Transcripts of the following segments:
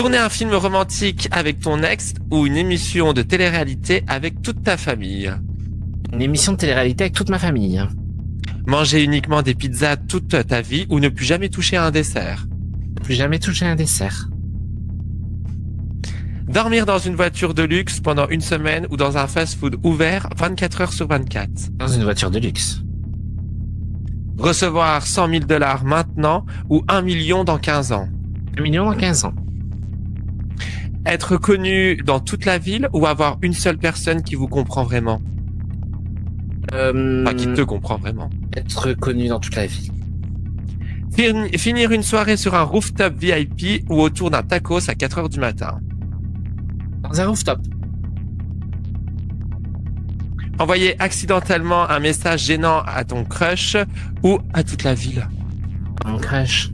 Tourner un film romantique avec ton ex ou une émission de télé-réalité avec toute ta famille. Une émission de télé-réalité avec toute ma famille. Manger uniquement des pizzas toute ta vie ou ne plus jamais toucher à un dessert. Ne plus jamais toucher un dessert. Dormir dans une voiture de luxe pendant une semaine ou dans un fast-food ouvert 24 heures sur 24. Dans une voiture de luxe. Recevoir 100 000 $ maintenant ou 1 million dans 15 ans. 1 million dans 15 ans. Être connu dans toute la ville ou avoir une seule personne qui vous comprend vraiment. Enfin, qui te comprend vraiment. Être connu dans toute la ville. Finir une soirée sur un rooftop VIP ou autour d'un tacos à 4 heures du matin. Dans un rooftop. Envoyer accidentellement un message gênant à ton crush ou à toute la ville. Mon crush.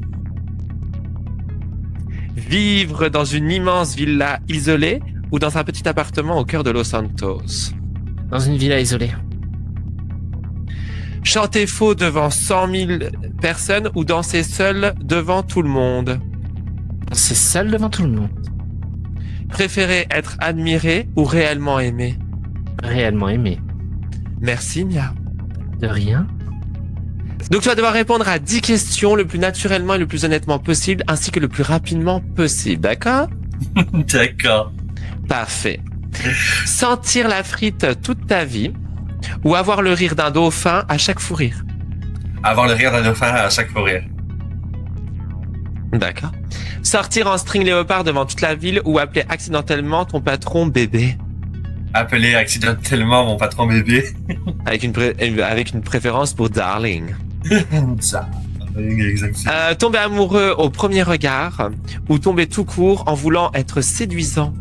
Vivre dans une immense villa isolée ou dans un petit appartement au cœur de Los Santos. Dans une villa isolée. Chanter faux devant 100 000 personnes ou danser seul devant tout le monde. Danser seul devant tout le monde. Préférer être admiré ou réellement aimé. Réellement aimé. Merci Mia. De rien. Donc tu vas devoir répondre à 10 questions le plus naturellement et le plus honnêtement possible, ainsi que le plus rapidement possible, d'accord? D'accord. Parfait. Sentir la frite toute ta vie ou avoir le rire d'un dauphin à chaque fou rire. Avoir le rire d'un dauphin à chaque fou rire. D'accord. Sortir en string léopard devant toute la ville ou appeler accidentellement ton patron bébé. Appeler accidentellement mon patron bébé. Avec une préférence pour darling. Ça. Exactement. Tomber amoureux au premier regard ou tomber tout court en voulant être séduisant.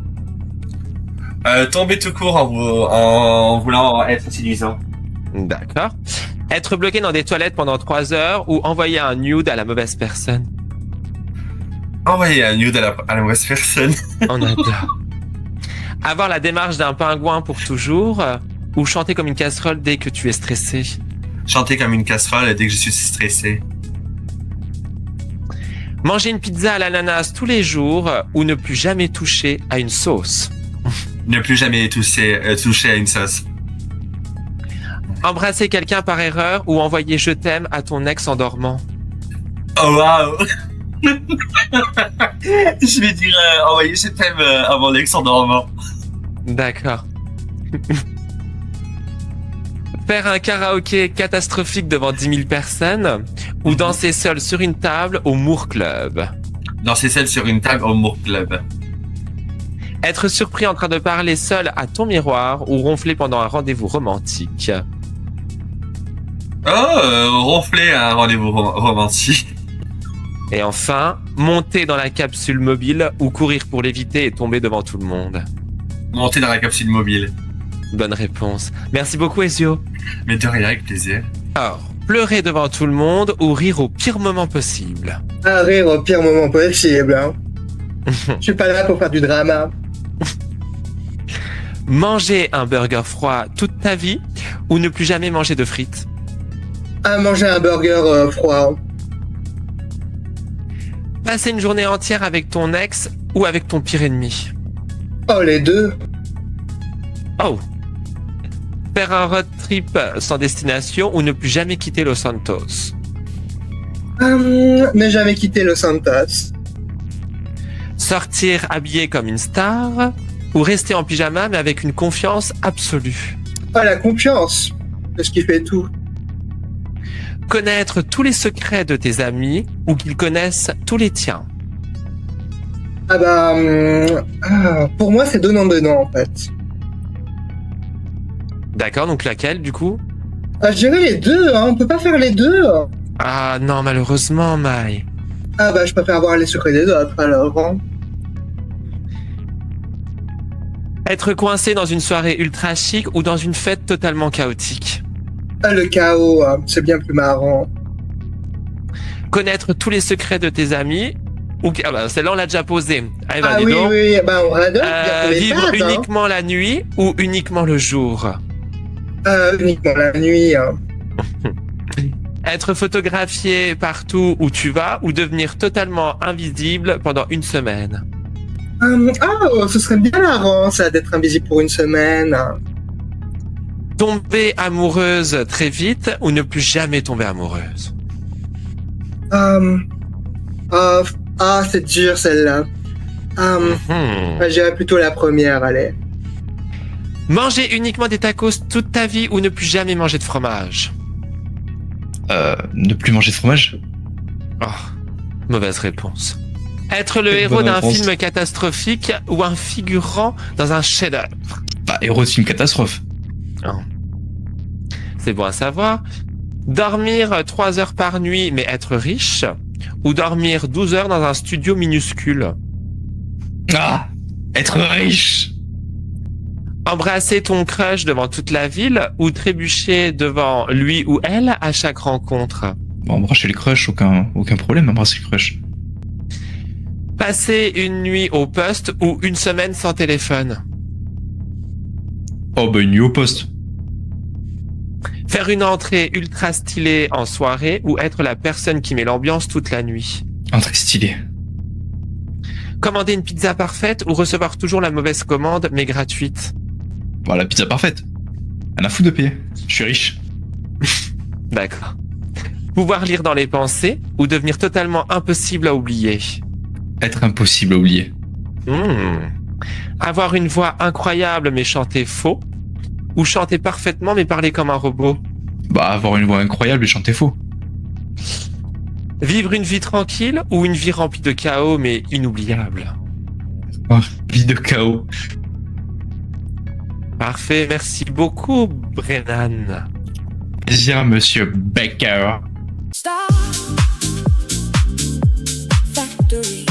Tomber tout court en voulant être séduisant. D'accord. Être bloqué dans des toilettes pendant 3 heures ou envoyer un nude à la mauvaise personne. Envoyer un nude à la mauvaise personne. On adore. Avoir la démarche d'un pingouin pour toujours ou chanter comme une casserole dès que tu es stressé. Chanter comme une casserole dès que je suis stressé. Manger une pizza à l'ananas tous les jours ou ne plus jamais toucher à une sauce. Ne plus jamais toucher à une sauce. Embrasser quelqu'un par erreur ou envoyer je t'aime à ton ex en dormant. Oh waouh. Je vais dire envoyer je t'aime à mon ex en dormant. D'accord. Faire un karaoké catastrophique devant 10 000 personnes ou danser seul sur une table au Moore Club. Danser seul sur une table au Moore Club. Être surpris en train de parler seul à ton miroir ou ronfler pendant un rendez-vous romantique. Ronfler à un rendez-vous romantique. Et enfin, monter dans la capsule mobile ou courir pour l'éviter et tomber devant tout le monde. Monter dans la capsule mobile. Bonne réponse. Merci beaucoup, Ezio. Mais de rien, avec plaisir. Alors, pleurer devant tout le monde ou rire au pire moment possible. À rire au pire moment possible. Hein. Je suis pas là pour faire du drama. Manger un burger froid toute ta vie ou ne plus jamais manger de frites. À manger un burger froid. Passer une journée entière avec ton ex ou avec ton pire ennemi. Oh, les deux. Oh. Faire un road trip sans destination ou ne plus jamais quitter Los Santos. Ne jamais quitter Los Santos. Sortir habillé comme une star ou rester en pyjama mais avec une confiance absolue. Oh, la confiance. C'est ce qui fait tout. Connaître tous les secrets de tes amis ou qu'ils connaissent tous les tiens. Ah bah... pour moi, c'est donnant-donnant, en fait. D'accord, donc laquelle du coup? Je dirais les deux, hein. On peut pas faire les deux. Ah non, malheureusement, Mai. Ah bah, je préfère avoir les secrets des autres, alors. Hein. Être coincé dans une soirée ultra chic ou dans une fête totalement chaotique. Ah, le chaos, hein. C'est bien plus marrant. Connaître tous les secrets de tes amis ou... Ah bah, celle-là, on l'a déjà posée. Allez, Ah dis oui, donc. oui, bah on adore. Vivre uniquement la nuit ou uniquement le jour. Uniquement la nuit. Hein. Être photographié partout où tu vas ou devenir totalement invisible pendant une semaine. Ce serait bien marrant, ça, d'être invisible pour une semaine. Tomber amoureuse très vite ou ne plus jamais tomber amoureuse? C'est dur, celle-là. J'irais plutôt la première, allez. Manger uniquement des tacos toute ta vie ou ne plus jamais manger de fromage? Ne plus manger de fromage? Oh, mauvaise réponse. Être le Quelle héros bonne d'un réponse. film catastrophique ou un figurant dans un chef-d'œuvre? Bah, héros, c'est une catastrophe. C'est bon à savoir. Dormir 3 heures par nuit mais être riche ou dormir 12 heures dans un studio minuscule? Ah! Être riche! Embrasser ton crush devant toute la ville ou trébucher devant lui ou elle à chaque rencontre? Bon, embrasser les crushs, aucun problème, embrasser les crushs. Passer une nuit au poste ou une semaine sans téléphone? Oh, bah, une nuit au poste. Faire une entrée ultra stylée en soirée ou être la personne qui met l'ambiance toute la nuit? Un truc stylé. Commander une pizza parfaite ou recevoir toujours la mauvaise commande mais gratuite? Bon, la pizza parfaite. Rien à foutre de payer. Je suis riche. D'accord. Pouvoir lire dans les pensées ou devenir totalement impossible à oublier? Être impossible à oublier. Avoir une voix incroyable mais chanter faux ou chanter parfaitement mais parler comme un robot? Bah, avoir une voix incroyable et chanter faux. Vivre une vie tranquille ou une vie remplie de chaos mais inoubliable? Oh, vie de chaos. Parfait, merci beaucoup Brennan. Plaisir, monsieur Baker. Star Factory.